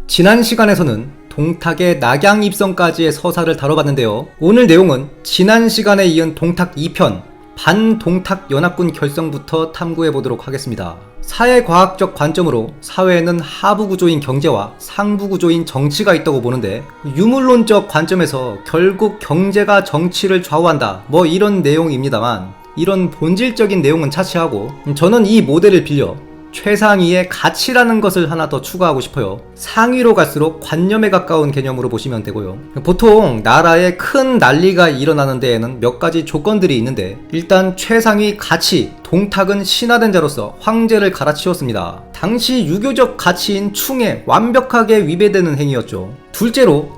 지난 시간에서는 동탁의 낙양 입성까지의 서사를 다뤄봤는데요. 오늘 내용은 지난 시간에 이은 동탁 2편 반동탁 연합군 결성부터 탐구해보도록 하겠습니다. 사회과학적 관점으로 사회에는 하부구조인 경제와 상부구조인 정치가 있다고 보는데, 유물론적 관점에서 결국 경제가 정치를 좌우한다 이런 내용입니다만, 이런 본질적인 내용은 차치하고 저는 이 모델을 빌려 최상위의 가치라는 것을 하나 더 추가하고 싶어요. 상위로 갈수록 관념에 가까운 개념으로 보시면 되고요. 보통 나라에 큰 난리가 일어나는 데에는 몇 가지 조건들이 있는데, 일단 최상위 가치, 동탁은 신화된 자로서 황제를 갈아치웠습니다. 당시 유교적 가치인 충에 완벽하게 위배되는 행위였죠. 둘째로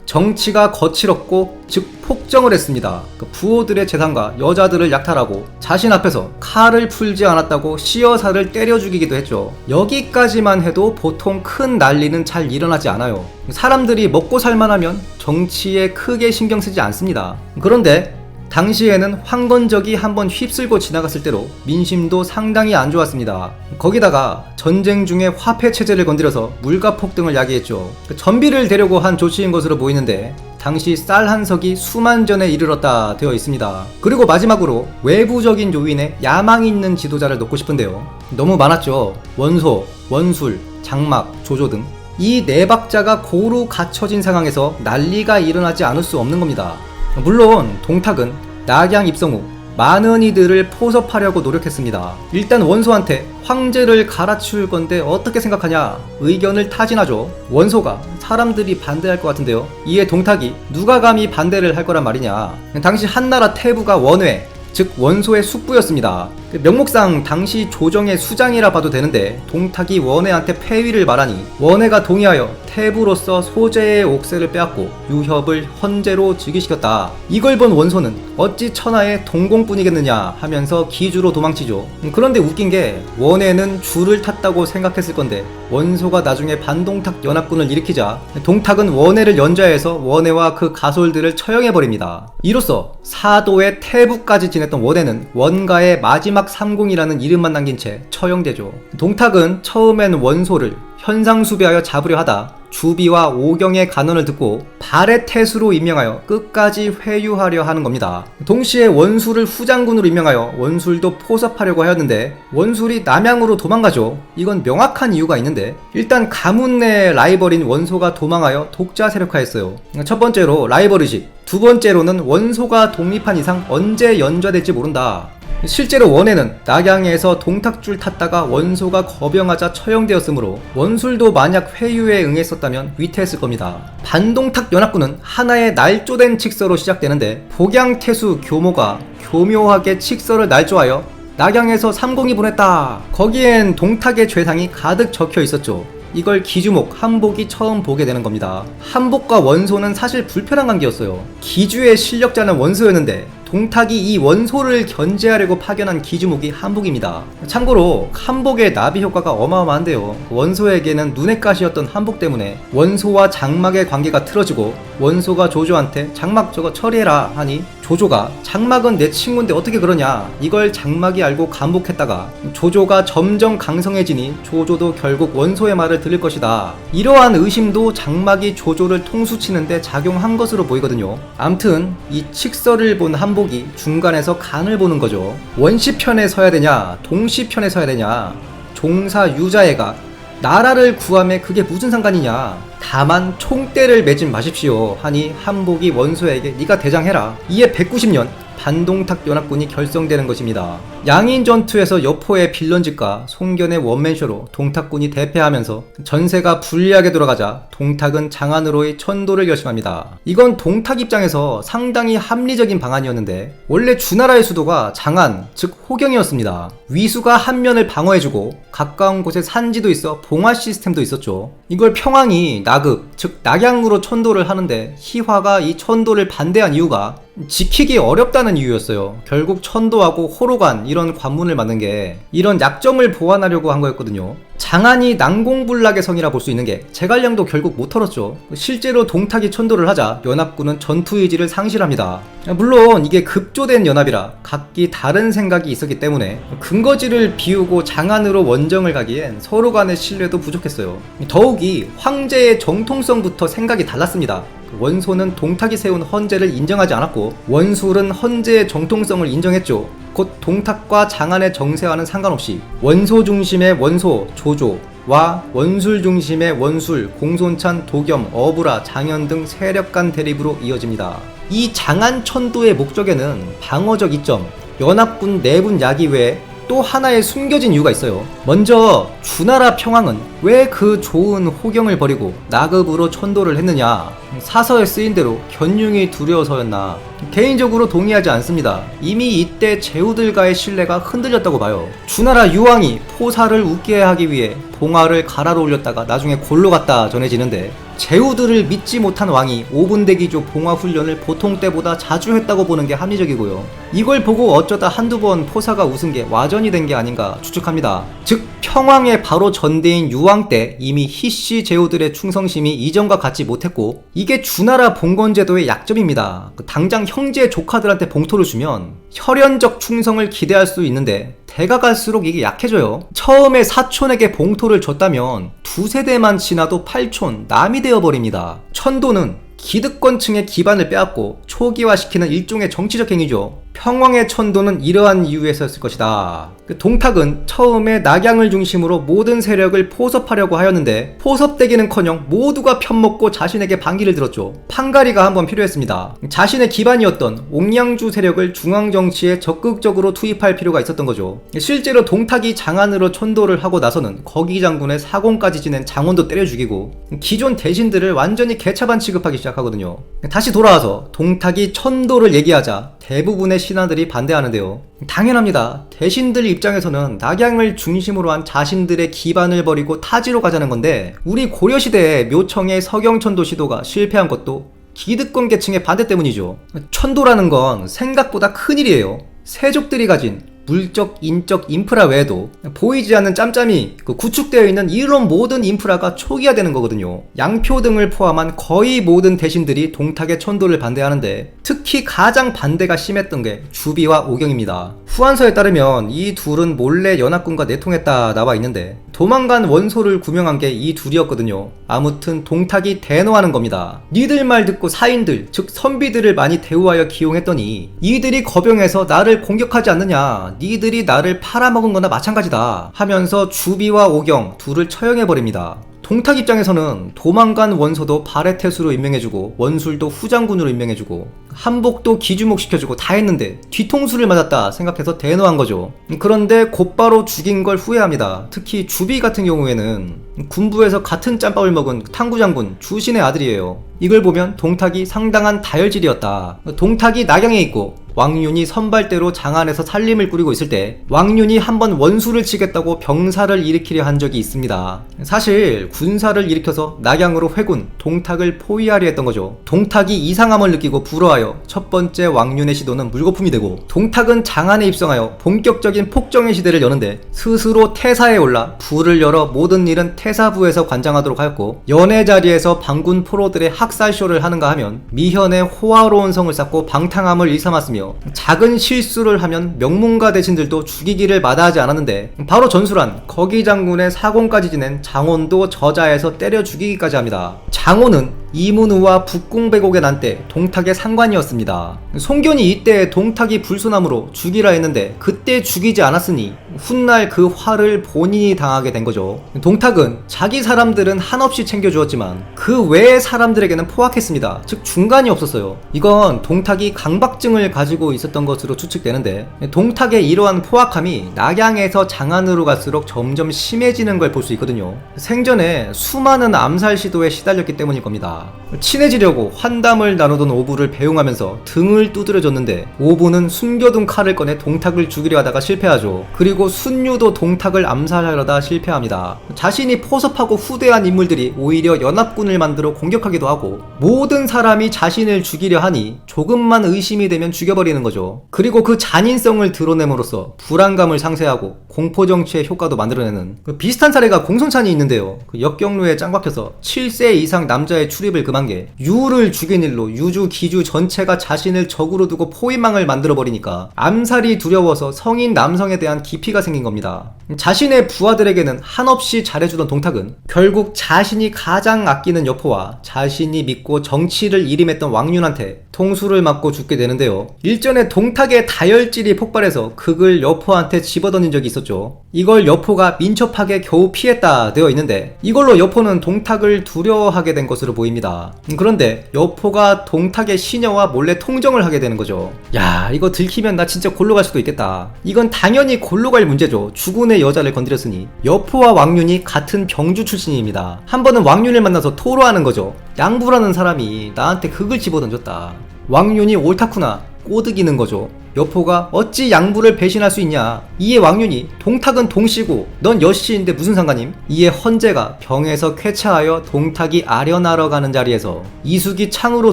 정치가 거칠었고 즉 폭정을 했습니다. 부호들의 재산과 여자들을 약탈하고 자신 앞에서 칼을 풀지 않았다고 시어사를 때려 죽이기도 했죠. 여기까지만 해도 보통 큰 난리는 잘 일어나지 않아요. 사람들이 먹고 살만하면 정치에 크게 신경 쓰지 않습니다. 그런데 당시에는 황건적이 한번 휩쓸고 지나갔을 때로 민심도 상당히 안 좋았습니다. 거기다가 전쟁 중에 화폐 체제를 건드려서 물가 폭등을 야기했죠. 전비를 대려고 한 조치인 것으로 보이는데, 당시 쌀 한 석이 수만 전에 이르렀다 되어 있습니다. 그리고 마지막으로 외부적인 요인에 야망 있는 지도자를 놓고 싶은데요. 너무 많았죠. 원소, 원술, 장막, 조조 등 이 네 박자가 고루 갖춰진 상황에서 난리가 일어나지 않을 수 없는 겁니다. 물론 동탁은 낙양 입성 후 많은 이들을 포섭하려고 노력했습니다. 일단 원소한테 황제를 갈아치울 건데 어떻게 생각하냐 의견을 타진하죠. 원소가 사람들이 반대할 것 같은데요. 이에 동탁이 누가 감히 반대를 할 거란 말이냐. 당시 한나라 태부가 원회, 즉 원소의 숙부였습니다. 명목상 당시 조정의 수장이라 봐도 되는데, 동탁이 원회한테 폐위를 말하니 원회가 동의하여 태부로서 소재의 옥새를 빼앗고 유협을 헌재로 즉위시켰다. 이걸 본 원소는 어찌 천하의 동공뿐이겠느냐 하면서 기주로 도망치죠. 그런데 웃긴 게, 원회는 줄을 탔다고 생각했을 건데 원소가 나중에 반동탁 연합군을 일으키자 동탁은 원회를 연좌해서 원회와 그 가솔들을 처형해버립니다. 이로써 사도의 태부까지 지냈던 원회는 원가의 마지막 삼공이라는 이름만 남긴 채 처형되죠. 동탁은 처음엔 원소를 현상수배하여 잡으려 하다 주비와 오경의 간언을 듣고 발의 태수로 임명하여 끝까지 회유하려 하는 겁니다. 동시에 원술을 후장군으로 임명하여 원술도 포섭하려고 하였는데, 원술이 남양으로 도망가죠. 이건 명확한 이유가 있는데, 일단 가문 내 라이벌인 원소가 도망하여 독자 세력화했어요. 첫 번째로 라이벌의식, 두 번째로는 원소가 독립한 이상 언제 연좌될지 모른다. 실제로 원회는 낙양에서 동탁줄 탔다가 원소가 거병하자 처형되었으므로 원술도 만약 회유에 응했었다면 위태했을 겁니다. 반동탁 연합군은 하나의 날조된 칙서로 시작되는데, 복양태수 교모가 교묘하게 칙서를 날조하여 낙양에서 삼공이 보냈다. 거기엔 동탁의 죄상이 가득 적혀 있었죠. 이걸 기주목, 한복이 처음 보게 되는 겁니다. 한복과 원소는 사실 불편한 관계였어요. 기주의 실력자는 원소였는데 동탁이 이 원소를 견제하려고 파견한 기주목이 한복입니다. 참고로 한복의 나비 효과가 어마어마한데요. 원소에게는 눈의 가시였던 한복 때문에 원소와 장막의 관계가 틀어지고, 원소가 조조한테 장막 저거 처리해라 하니 조조가 장막은 내 친구인데 어떻게 그러냐, 이걸 장막이 알고 감복했다가 조조가 점점 강성해지니 조조도 결국 원소의 말을 들을 것이다. 이러한 의심도 장막이 조조를 통수치는데 작용한 것으로 보이거든요. 암튼 이 칙서를 본 한복이 중간에서 간을 보는 거죠. 원시편에 서야 되냐 동시편에 서야 되냐, 종사 유자애가 나라를 구함에 그게 무슨 상관이냐, 다만 총대를 매진 마십시오 하니 한복이 원소에게 네가 대장해라. 이에 190년 반동탁 연합군이 결성되는 것입니다. 양인 전투에서 여포의 빌런짓과 송견의 원맨쇼로 동탁군이 대패하면서 전세가 불리하게 돌아가자 동탁은 장안으로의 천도를 결심합니다. 이건 동탁 입장에서 상당히 합리적인 방안이었는데, 원래 주나라의 수도가 장안, 즉 호경이었습니다. 위수가 한 면을 방어해주고 가까운 곳에 산지도 있어 봉화 시스템도 있었죠. 이걸 평왕이 나극, 즉 낙양으로 천도를 하는데, 희화가 이 천도를 반대한 이유가 지키기 어렵다는 이유였어요. 결국 천도하고 호로관 이런 관문을 만든 게 이런 약점을 보완하려고 한 거였거든요. 장안이 난공불락의 성이라 볼 수 있는 게 제갈량도 결국 못 털었죠. 실제로 동탁이 천도를 하자 연합군은 전투 의지를 상실합니다. 물론 이게 급조된 연합이라 각기 다른 생각이 있었기 때문에 근거지를 비우고 장안으로 원정을 가기엔 서로 간의 신뢰도 부족했어요. 더욱이 황제의 정통성부터 생각이 달랐습니다. 원소는 동탁이 세운 헌제를 인정하지 않았고 원술은 헌제의 정통성을 인정했죠. 곧 동탁과 장안의 정세와는 상관없이 원소 중심의 원소, 조조와 원술 중심의 원술, 공손찬, 도겸, 어부라, 장현 등 세력 간 대립으로 이어집니다. 이 장안 천도의 목적에는 방어적 이점, 연합군 내분 야기 외에 또 하나의 숨겨진 이유가 있어요. 먼저 주나라 평왕은 왜 그 좋은 호경을 버리고 나급으로 천도를 했느냐? 사서에 쓰인 대로 견융이 두려워서였나? 개인적으로 동의하지 않습니다. 이미 이때 제후들과의 신뢰가 흔들렸다고 봐요. 주나라 유왕이 포사를 웃게 하기 위해 봉화를 가라로 올렸다가 나중에 골로 갔다 전해지는데 제후들을 믿지 못한 왕이 5분 대기조 봉화 훈련을 보통 때보다 자주 했다고 보는 게 합리적이고요. 이걸 보고 어쩌다 한두 번 포사가 웃은 게 와전이 된 게 아닌가 추측합니다. 즉 평왕의 바로 전대인 유왕 때 이미 희씨 제후들의 충성심이 이전과 같지 못했고 이게 주나라 봉건제도의 약점입니다. 당장 형제 조카들한테 봉토를 주면 혈연적 충성을 기대할 수 있는데 대가 갈수록 이게 약해져요. 처음에 사촌에게 봉토를 줬다면 두세대만 지나도 팔촌, 남이 되어버립니다. 천도는 기득권층의 기반을 빼앗고 초기화시키는 일종의 정치적 행위죠. 평왕의 천도는 이러한 이유에서였을 것이다. 동탁은 처음에 낙양을 중심으로 모든 세력을 포섭하려고 하였는데 포섭되기는커녕 모두가 편먹고 자신에게 반기를 들었죠. 판가리가 한번 필요했습니다. 자신의 기반이었던 옥량주 세력을 중앙정치에 적극적으로 투입할 필요가 있었던 거죠. 실제로 동탁이 장안으로 천도를 하고 나서는 거기 장군의 사공까지 지낸 장원도 때려 죽이고 기존 대신들을 완전히 개차반 취급하기 시작하거든요. 다시 돌아와서 동탁이 천도를 얘기하자 대부분의 신하들이 반대하는데요. 당연합니다. 대신들 입장에서는 낙양을 중심으로 한 자신들의 기반을 버리고 타지로 가자는 건데 우리 고려시대에 묘청의 서경천도 시도가 실패한 것도 기득권 계층의 반대 때문이죠. 천도라는 건 생각보다 큰일이에요. 세족들이 가진 물적, 인적 인프라 외에도 보이지 않는 짬짬이 구축되어 있는 이런 모든 인프라가 초기화되는 거거든요. 양표 등을 포함한 거의 모든 대신들이 동탁의 천도를 반대하는데 특히 가장 반대가 심했던 게 주비와 오경입니다. 후한서에 따르면 이 둘은 몰래 연합군과 내통했다 나와 있는데 도망간 원소를 구명한 게 이 둘이었거든요. 아무튼 동탁이 대노하는 겁니다. 니들 말 듣고 사인들, 즉 선비들을 많이 대우하여 기용했더니 이들이 거병해서 나를 공격하지 않느냐, 니들이 나를 팔아먹은 거나 마찬가지다 하면서 주비와 오경 둘을 처형해버립니다. 동탁 입장에서는 도망간 원소도 발해태수로 임명해주고 원술도 후장군으로 임명해주고 한복도 기주목시켜주고 다 했는데 뒤통수를 맞았다 생각해서 대노한 거죠. 그런데 곧바로 죽인 걸 후회합니다. 특히 주비 같은 경우에는 군부에서 같은 짬밥을 먹은 탕구장군 주신의 아들이에요. 이걸 보면 동탁이 상당한 다혈질이었다. 동탁이 낙양에 있고 왕윤이 선발대로 장안에서 살림을 꾸리고 있을 때 왕윤이 한번 원수를 치겠다고 병사를 일으키려 한 적이 있습니다. 사실 군사를 일으켜서 낙양으로 회군, 동탁을 포위하려 했던 거죠. 동탁이 이상함을 느끼고 불허하여 첫 번째 왕윤의 시도는 물거품이 되고 동탁은 장안에 입성하여 본격적인 폭정의 시대를 여는데 스스로 태사에 올라 부를 열어 모든 일은 태사부에서 관장하도록 하였고 연애 자리에서 반군 포로들의 학살쇼를 하는가 하면 미현의 호화로운 성을 쌓고 방탕함을 일삼았으며 작은 실수를 하면 명문가 대신들도 죽이기를 마다하지 않았는데 바로 전술한 거기 장군의 사공까지 지낸 장원도 저자에서 때려 죽이기까지 합니다. 장원은 이문우와 북궁배곡의 난때 동탁의 상관이었습니다. 송견이 이때 동탁이 불순함으로 죽이라 했는데 그때 죽이지 않았으니 훗날 그 화를 본인이 당하게 된 거죠. 동탁은 자기 사람들은 한없이 챙겨주었지만 그 외의 사람들에게는 포악했습니다. 즉 중간이 없었어요. 이건 동탁이 강박증을 가지고 있었던 것으로 추측되는데 동탁의 이러한 포악함이 낙양에서 장안으로 갈수록 점점 심해지는 걸 볼 수 있거든요. 생전에 수많은 암살 시도에 시달렸기 때문일 겁니다. 친해지려고 환담을 나누던 오부를 배웅하면서 등을 두드려줬는데 오부는 숨겨둔 칼을 꺼내 동탁을 죽이려 하다가 실패하죠. 그리고 순유도 동탁을 암살하려다 실패합니다. 자신이 포섭하고 후대한 인물들이 오히려 연합군을 왕륜을 만들어 공격하기도 하고 모든 사람이 자신을 죽이려 하니 조금만 의심이 되면 죽여버리는 거죠. 그리고 그 잔인성을 드러냄으로써 불안감을 상쇄하고 공포정치의 효과도 만들어내는 비슷한 사례가 공손찬이 있는데요. 역경로에 짱박혀서 7세 이상 남자의 출입을 금한 게 유를 죽인 일로 유주 기주 전체가 자신을 적으로 두고 포위망을 만들어버리니까 암살이 두려워서 성인 남성에 대한 기피가 생긴 겁니다. 자신의 부하들에게는 한없이 잘해주던 동탁은 결국 자신이 가장 아끼는 여포와 자신이 믿고 정치를 일임했던 왕륜한테 통수를 맞고 죽게 되는데요. 일전에 동탁의 다혈질이 폭발해서 극을 여포한테 집어던진 적이 있었죠. 이걸 여포가 민첩하게 겨우 피했다 되어 있는데 이걸로 여포는 동탁을 두려워하게 된 것으로 보입니다. 그런데 여포가 동탁의 시녀와 몰래 통정을 하게 되는 거죠. 야, 이거 들키면 나 진짜 골로 갈 수도 있겠다. 이건 당연히 골로 갈 문제죠. 주군의 여자를 건드렸으니. 여포와 왕륜이 같은 병주 출신입니다. 한 번은 왕륜을 만나서 토로하는 거죠. 양부라는 사람이 나한테 극을 집어던졌다. 왕륜이 옳다쿠나 꼬드기는 거죠. 여포가 어찌 양부를 배신할 수 있냐. 이에 왕륜이 동탁은 동씨고 넌 여씨인데 무슨 상관임? 이에 헌재가 병에서 쾌차하여 동탁이 아련하러 가는 자리에서 이숙이 창으로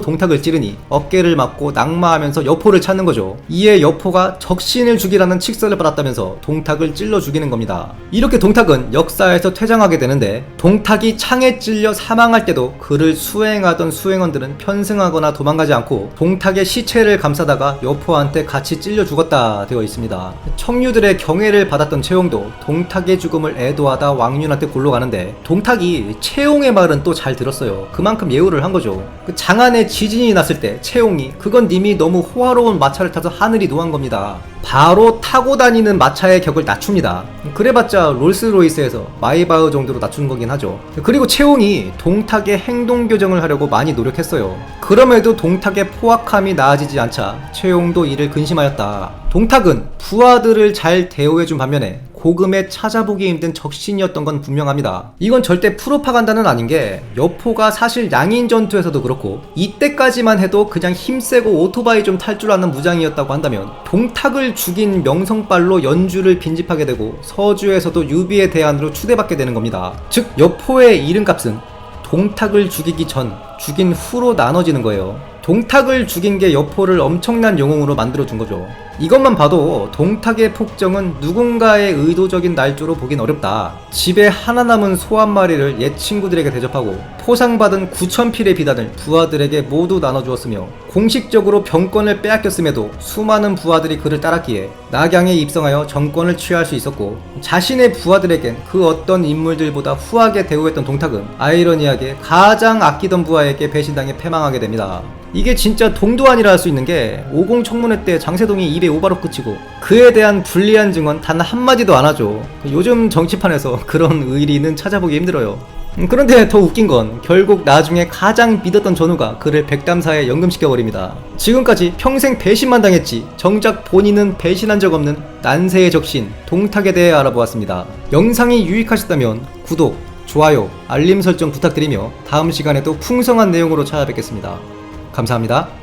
동탁을 찌르니 어깨를 맞고 낙마하면서 여포를 찾는 거죠. 이에 여포가 적신을 죽이라는 칙서를 받았다면서 동탁을 찔러 죽이는 겁니다. 이렇게 동탁은 역사에서 퇴장하게 되는데 동탁이 창에 찔려 사망할 때도 그를 수행하던 수행원들은 편승하거나 도망가지 않고 동탁의 시체를 감싸다가 여포한테 같이 찔려 죽었다 되어 있습니다. 청류들의 경애를 받았던 채용도 동탁의 죽음을 애도하다 왕륜한테 골로 가는데 동탁이 채용의 말은 또 잘 들었어요. 그만큼 예우를 한 거죠. 장안에 지진이 났을 때 채용이 그건 님이 너무 호화로운 마차를 타서 하늘이 노한 겁니다. 바로 타고 다니는 마차의 격을 낮춥니다. 그래봤자 롤스로이스에서 마이바흐 정도로 낮춘 거긴 하죠. 그리고 채용이 동탁의 행동 교정을 하려고 많이 노력했어요. 그럼에도 동탁의 포악함이 나아지지 않자 채용도 이를 근심하였다. 동탁은 부하들을 잘 대우해준 반면에 고금에 찾아보기 힘든 적신이었던 건 분명합니다. 이건 절대 프로파간다는 아닌 게 여포가 사실 양인 전투에서도 그렇고 이때까지만 해도 그냥 힘세고 오토바이 좀 탈 줄 아는 무장이었다고 한다면 동탁을 죽인 명성빨로 연주를 빈집하게 되고 서주에서도 유비의 대안으로 추대받게 되는 겁니다. 즉 여포의 이름값은 동탁을 죽이기 전, 죽인 후로 나눠지는 거예요. 동탁을 죽인 게 여포를 엄청난 영웅으로 만들어준 거죠. 이것만 봐도 동탁의 폭정은 누군가의 의도적인 날조로 보긴 어렵다. 집에 하나 남은 소 한 마리를 옛 친구들에게 대접하고 포상받은 9,000필의 비단을 부하들에게 모두 나눠주었으며 공식적으로 병권을 빼앗겼음에도 수많은 부하들이 그를 따랐기에 낙양에 입성하여 정권을 취할 수 있었고 자신의 부하들에겐 그 어떤 인물들보다 후하게 대우했던 동탁은 아이러니하게 가장 아끼던 부하에게 배신당해 패망하게 됩니다. 이게 진짜 동도안이라 할 수 있는 게 오공청문회 때 장세동이 입에 오바로 그치고 그에 대한 불리한 증언 단 한마디도 안 하죠. 요즘 정치판에서 그런 의리는 찾아보기 힘들어요. 그런데 더 웃긴 건 결국 나중에 가장 믿었던 전우가 그를 백담사에 연금시켜버립니다. 지금까지 평생 배신만 당했지 정작 본인은 배신한 적 없는 난세의 적신 동탁에 대해 알아보았습니다. 영상이 유익하셨다면 구독, 좋아요, 알림 설정 부탁드리며 다음 시간에도 풍성한 내용으로 찾아뵙겠습니다. 감사합니다.